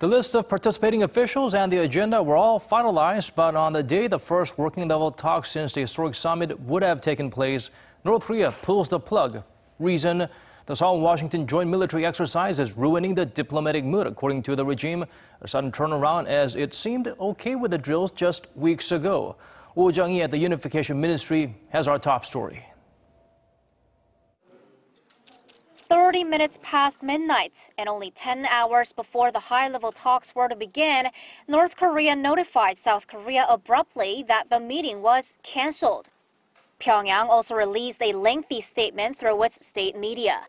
The list of participating officials and the agenda were all finalized, but on the day the first working-level talks since the historic summit would have taken place, North Korea pulls the plug. Reason: the Seoul-Washington joint military exercise is ruining the diplomatic mood, according to the regime. A sudden turnaround as it seemed okay with the drills just weeks ago. Jung-hee at the Unification Ministry has our top story. 30 minutes past midnight, and only 10 hours before the high-level talks were to begin, North Korea notified South Korea abruptly that the meeting was canceled. Pyongyang also released a lengthy statement through its state media.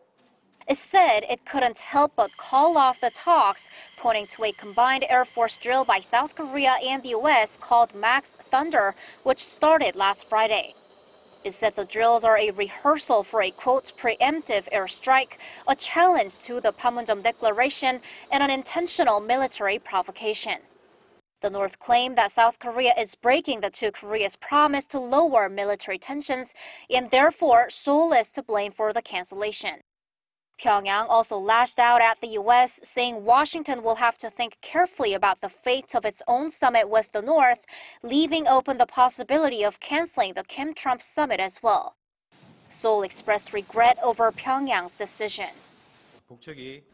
It said it couldn't help but call off the talks, pointing to a combined Air Force drill by South Korea and the U.S. called Max Thunder, which started last Friday. It said the drills are a rehearsal for a, quote, preemptive airstrike, a challenge to the Panmunjom Declaration, and an intentional military provocation. The North claimed that South Korea is breaking the two Koreas' promise to lower military tensions, and therefore Seoul is to blame for the cancellation. Pyongyang also lashed out at the U.S., saying Washington will have to think carefully about the fate of its own summit with the North, leaving open the possibility of canceling the Kim-Trump summit as well. Seoul expressed regret over Pyongyang's decision.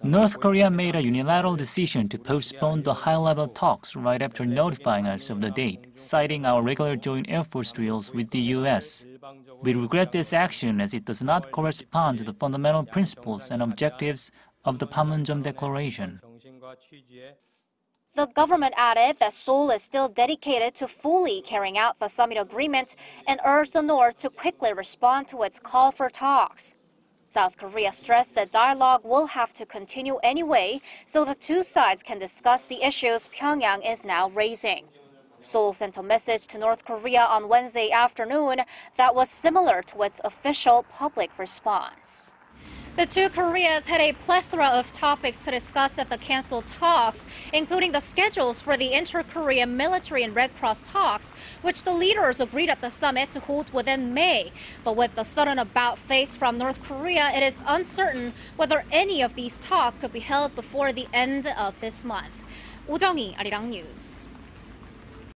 North Korea made a unilateral decision to postpone the high-level talks right after notifying us of the date, citing our regular joint Air Force drills with the U.S. We regret this action as it does not correspond to the fundamental principles and objectives of the Panmunjom Declaration. The government added that Seoul is still dedicated to fully carrying out the summit agreement and urged the North to quickly respond to its call for talks. South Korea stressed that dialogue will have to continue anyway, so the two sides can discuss the issues Pyongyang is now raising. Seoul sent a message to North Korea on Wednesday afternoon that was similar to its official public response. The two Koreas had a plethora of topics to discuss at the canceled talks, including the schedules for the inter-Korean military and Red Cross talks, which the leaders agreed at the summit to hold within May. But with the sudden about-face from North Korea, it is uncertain whether any of these talks could be held before the end of this month. Jung-hee, Arirang News.